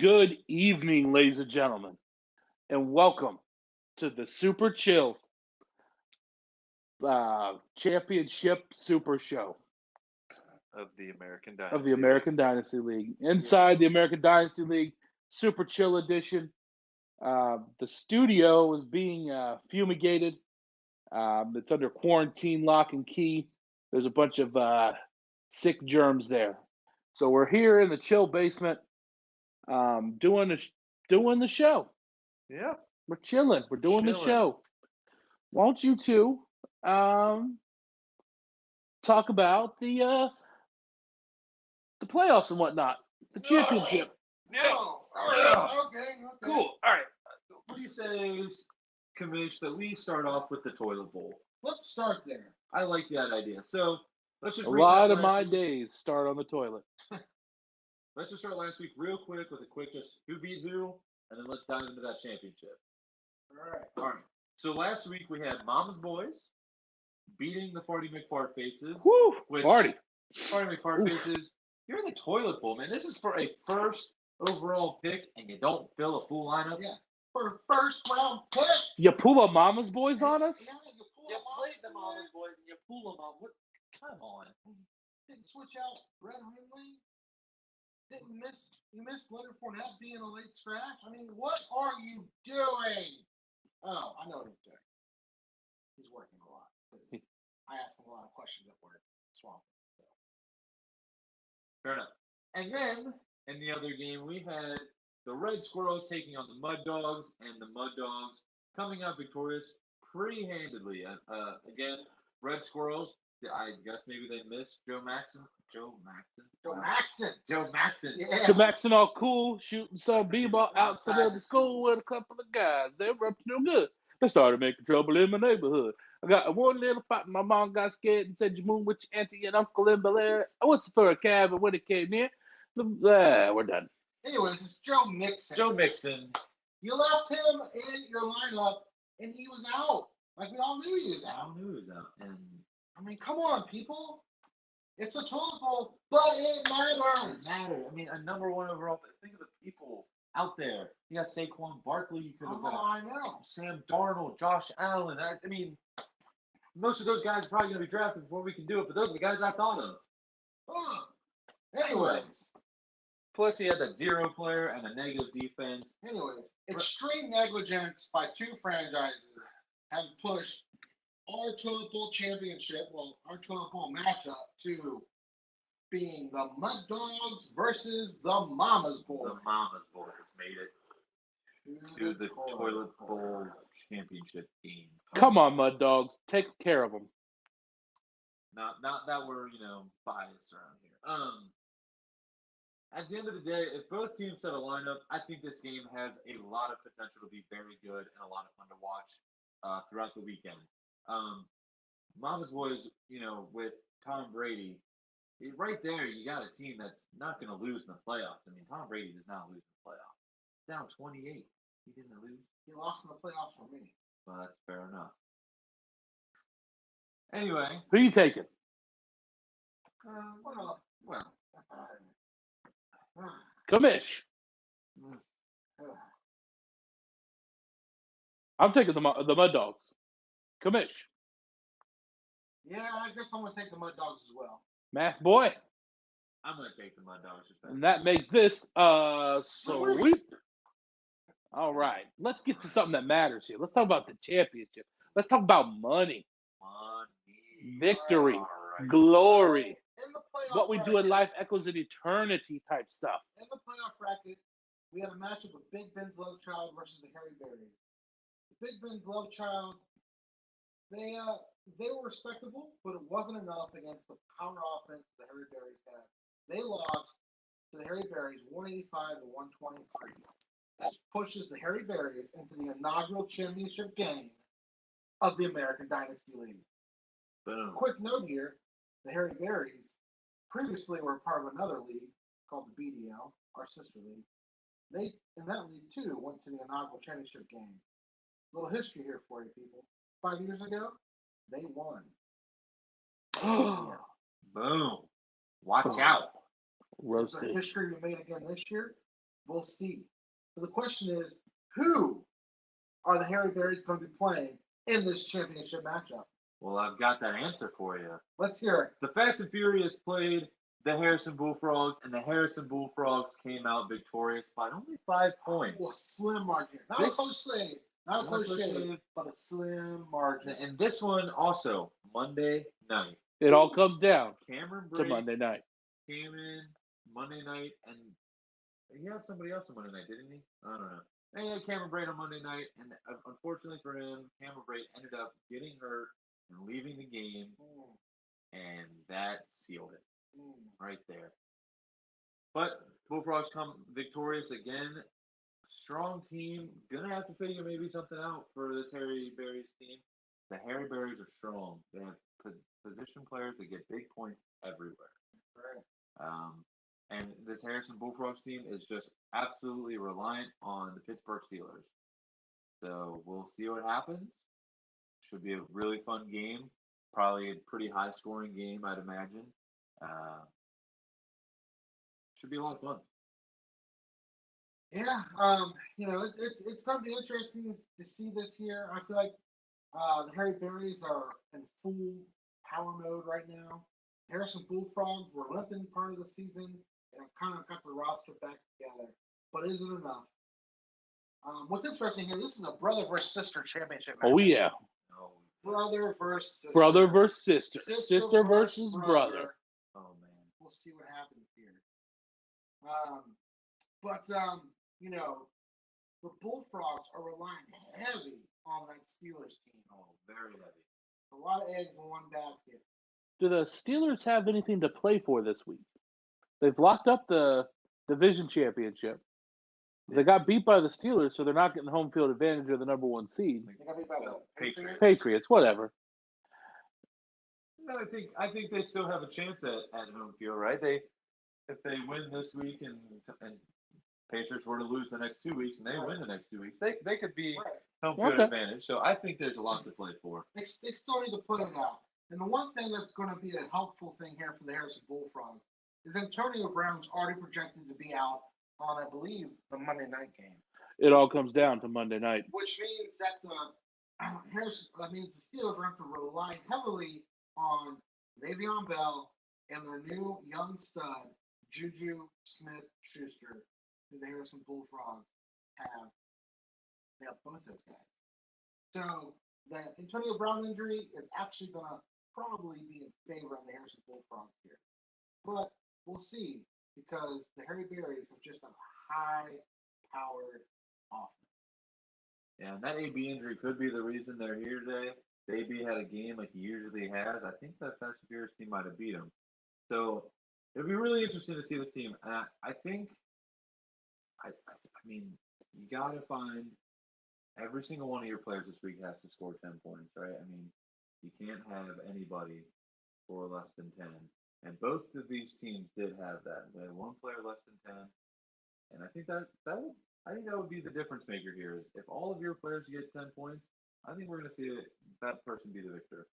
Good evening, ladies and gentlemen, and welcome to the Super Chill Championship Super Show of the American of the Dynasty. American Dynasty League. Inside the American Dynasty League Super Chill Edition, the studio is being fumigated. It's under quarantine lock and key. There's a bunch of sick germs there. So we're here in the chill basement doing the show. Yeah. We're chilling. We're doing the Chilling. show. Won't you two talk about the playoffs and whatnot, the championship? Yeah. Okay. Cool. All right. What do you say, Commish, that we start off with the toilet bowl? Let's start there. I like that idea. So let's just A recap lot of last my week. days start on the toilet. Let's just start last week real quick with a quick just who beat who, and then let's dive into that championship. All right. So last week we had Mama's Boys beating the Farty McFart Faces. Woo! Which- Party. Farty McFart Oof. Faces, you're in the toilet bowl, man. This is for a first overall pick, and you don't fill a full lineup. Yeah. For first round pick. You pull a Mama's Boys on us? Yeah, you pull You them off played the Mama's Boys and you pull them on. What? Come on. Didn't switch out Red Hundley. You missed Leonard Fournette being a late scratch. I mean, what are you doing? Oh, I know what he's doing. He's working a lot. I asked him a lot of questions at work. Swamp. So. Fair enough. And then in the other game, we had the Red Squirrels taking on the Mud Dogs, and the Mud Dogs coming out victorious pretty handedly. Again, Red Squirrels, I guess maybe they missed Joe Maxon. Joe Maxon. Yeah. To Maxing all cool, shooting some b-ball outside of the school with a couple of guys. They were up to no good. They started making trouble in my neighborhood. I got one little fight. My mom got scared and said, "You move with your auntie and uncle in Bel Air." I went for a cab, and when it came in, we're done. Anyways, it's Joe Mixon. Joe Mixon. You left him in your lineup, and he was out. Like, we all knew he was I out. knew he was out. And I mean, come on, people. It's a toilet bowl, but it matters. it mattered. I mean, a number one overall. But think of the people out there. You got Saquon Barkley. You could have got I know. Sam Darnold, Josh Allen. I mean, most of those guys are probably going to be drafted before we can do it, but those are the guys I thought of. Anyways, Plus, he had that zero player and a negative defense. extreme negligence by two franchises have pushed our toilet bowl championship, our toilet bowl matchup, to being the Mud Dogs versus the Mama's Boys. The Mama's Boys made it to the toilet bowl championship game. Come on, Mud Dogs. Take care of them. Not that we're biased around here. At the end of the day, if both teams set a lineup, I think this game has a lot of potential to be very good and a lot of fun to watch throughout the weekend. Mama's Boys, with Tom Brady, right there, you got a team that's not going to lose in the playoffs. I mean, Tom Brady does not lose in the playoffs. Down 28. He didn't lose. He lost in the playoffs for me. Well, that's fair enough. Anyway. Who you taking? Commish. I'm taking the Mud Dogs. Commish. Yeah, I guess I'm going to take the Mud Dogs as well. Math boy. I'm going to take the Mud Dogs. And that makes this sweep. All right. Let's get to something that matters here. Let's talk about the championship. Let's talk about money. Victory. Right. Glory. In the playoff What we do in life echoes in eternity type stuff. In the playoff bracket, we had a matchup of Big Ben's Love Child versus the Harry Berries. Big Ben's Love Child, they were respectable, but it wasn't enough against the power offense the Harry Berries had. They lost to the Harry Berries 185 to 123. This pushes the Harry Berries into the inaugural championship game of the American Dynasty League. Boom. Quick note here, the Harry Berries previously were part of another league called the BDL, our sister league. They, in that league too, went to the inaugural championship game. Little history here for you people. 5 years ago, they won. Boom. Watch out. Is the history we made again this year? We'll see. So the question is, who are the Harry Berries going to be playing in this championship matchup? Well, I've got that answer for you. Let's hear it. The Fast and Furious played the Harrison Bullfrogs, and the Harrison Bullfrogs came out victorious by only 5 points. Oh, a slim margin. Not a close shave. Not a close shave, but a slim margin. And this one also, Monday night. It all comes down Cameron to Brake Monday night. came in Monday night, and he had somebody else on Monday night, didn't he? I don't know. And he had Cameron Brake on Monday night, and unfortunately for him, Cameron Brake ended up getting hurt and leaving the game, and that sealed it right there. But Bullfrogs come victorious again. Strong team. Gonna have to figure maybe something out for this Harry Berries team. The Harry Berries are strong. They have position players that get big points everywhere. And this Harrison Bullfrogs team is just absolutely reliant on the Pittsburgh Steelers. So we'll see what happens. Should be a really fun game. Probably a pretty high scoring game, I'd imagine. Should be a lot of fun. Yeah, it's going to be interesting to see this here. I feel like the Harry Berries are in full power mode right now. Harrison Bullfrogs were limping part of the season and kind of got the roster back together, but is it enough? What's interesting here, this is a brother versus sister championship match. Oh, yeah. Brother versus sister. Brother versus sister. Sister versus brother. Oh, man. We'll see what happens here. The Bullfrogs are relying heavy on that Steelers team. Oh, very heavy. A lot of eggs in one basket. Do the Steelers have anything to play for this week? They've locked up the division championship. They got beat by the Steelers, so they're not getting home field advantage of the number 1 seed. They got beat by the Patriots, whatever. No, I think they still have a chance at home field, right? If they win this week and Patriots were to lose the next 2 weeks and they win the next 2 weeks, they could be home field advantage. So I think there's a lot to play for. They still need to play it out. And the one thing that's going to be a helpful thing here for the Harrison Bullfrogs is Antonio Brown's already projected to be out on, I believe, the Monday night game. It all comes down to Monday night. Which means that the Steelers are going to have to rely heavily on Le'Veon Bell and their new young stud, Juju Smith-Schuster, who the Harrison Bullfrogs have. They have both those guys. So the Antonio Brown injury is actually going to probably be in favor of the Harrison Bullfrogs here. But we'll see, because the Harry Berries have just a high-powered offense. Yeah, and that AB injury could be the reason they're here today. If AB had a game like he usually has, I think that Fast and Furious team might have beat him. So it'll be really interesting to see this team. And I mean, you got to find every single one of your players this week has to score 10 points, right? I mean, you can't have anybody score less than 10. And both of these teams did have that. They had one player less than 10. And I think that would be the difference maker here. If all of your players get 10 points, I think we're going to see that person be the victor.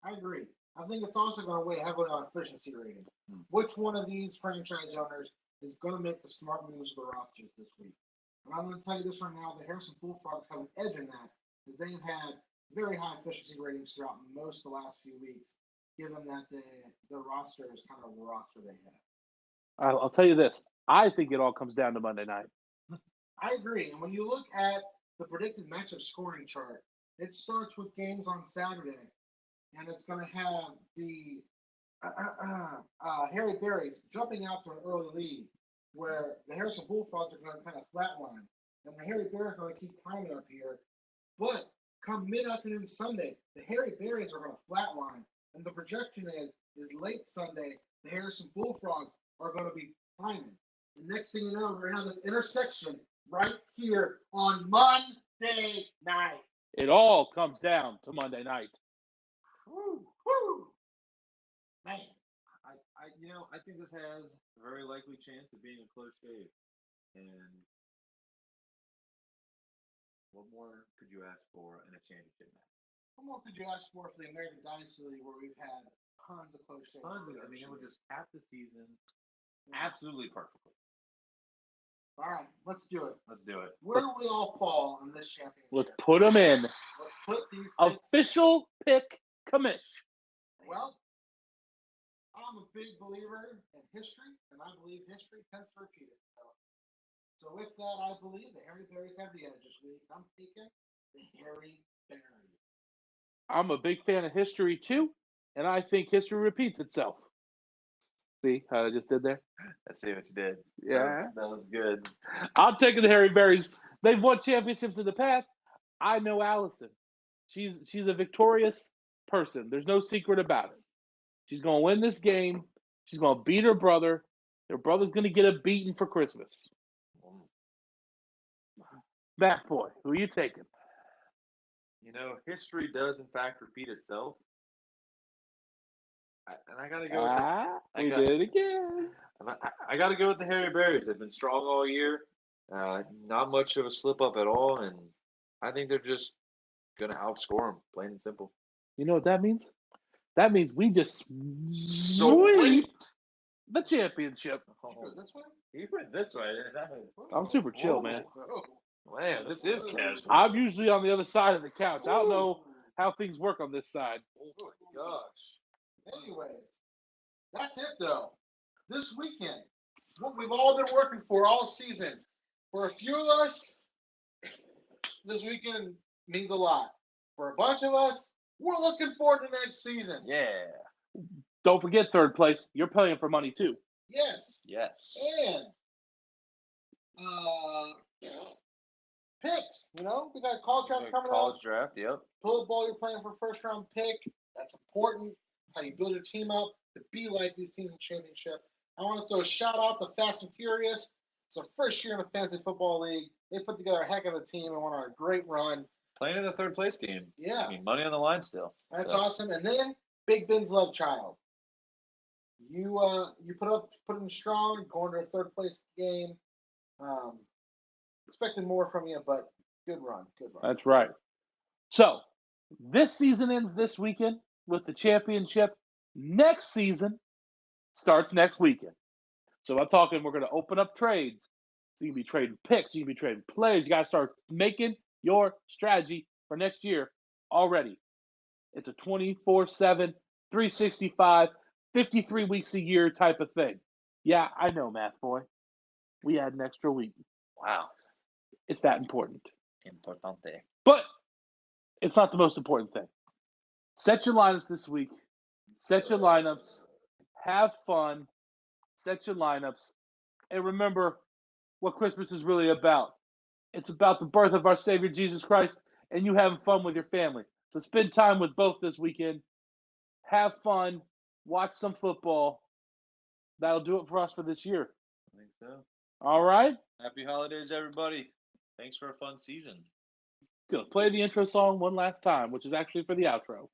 I agree. I think it's also going to weigh heavily on efficiency rating. Which one of these franchise owners is going to make the smart moves to the rosters this week? And I'm going to tell you this right now, the Harrison Bullfrogs have an edge in that, because they've had very high efficiency ratings throughout most of the last few weeks, given that the roster is kind of the roster they have. I'll tell you this. I think it all comes down to Monday night. I agree. And when you look at the predicted matchup scoring chart, it starts with games on Saturday, and it's going to have the Harry Berries jumping out to an early lead, where the Harrison Bullfrogs are going to kind of flatline, and the Harry Berries are going to keep climbing up here. But come mid-afternoon Sunday, the Harry Berries are going to flatline, and the projection is late Sunday, the Harrison Bullfrogs are going to be climbing. And next thing you know, we're going to have this intersection right here on Monday night. It all comes down to Monday night. Woo. Man, I think this has a very likely chance of being a close shave. And what more could you ask for in a championship match? What more could you ask for the American Dynasty League, where we've had tons of close shaves? It would just cap the season absolutely perfectly. All right, let's do it. Let's do it. Where do we all fall in this championship? Let's put them in. Let's put these Official pick commish. Well, I'm a big believer in history, and I believe history tends to repeat itself. So with that, I believe the Harry Berries have the edge this week. I'm taking the Harry Berries. I'm a big fan of history too, and I think history repeats itself. See how I just did there? I see what you did. Yeah. That was good. I'm taking the Harry Berries. They've won championships in the past. I know Allison. She's a victorious person. There's no secret about it. She's going to win this game. She's going to beat her brother. Her brother's going to get a beating for Christmas. That boy, who are you taking? You know, history does in fact repeat itself. I got to go. We did it again. I got to go with the Harry Berries. They've been strong all year. Not much of a slip up at all, and I think they're just gonna outscore them, plain and simple. You know what that means? That means we just swept the championship. You went this way. I'm super chill, man. Man, this is casual. I'm usually on the other side of the couch. I don't know how things work on this side. Oh my gosh. Anyways, that's it though. This weekend, what we've all been working for all season. For a few of us, this weekend means a lot. For a bunch of us, we're looking forward to next season. Yeah. Don't forget third place. You're playing for money too. Yes. Yes. And picks. You know, we got a college draft coming up. College draft, yep. Football, you're playing for a first round pick. That's important. How you build your team up to be like these teams in championship. I want to throw a shout out to Fast and Furious. It's our first year in the Fantasy Football League. They put together a heck of a team and went on a great run. Playing in the third place game. Yeah. I mean, money on the line still. That's awesome. And then Big Ben's love child. You put him strong, going to a third place game. Expecting more from you, but good run. Good run. That's right. So this season ends this weekend with the championship. Next season starts next weekend. So I'm talking we're going to open up trades. So you can be trading picks. You can be trading players. You got to start making your strategy for next year already. It's a 24/7, 365, 53 weeks a year type of thing. Yeah, I know, math boy. We had an extra week. Wow. It's that important. Importante. But it's not the most important thing. Set your lineups this week. Set your lineups. Have fun. Set your lineups. And remember what Christmas is really about. It's about the birth of our Savior Jesus Christ and you having fun with your family. So spend time with both this weekend. Have fun. Watch some football. That'll do it for us for this year. I think so. All right? Happy holidays, everybody. Thanks for a fun season. Good. Play the intro song one last time, which is actually for the outro.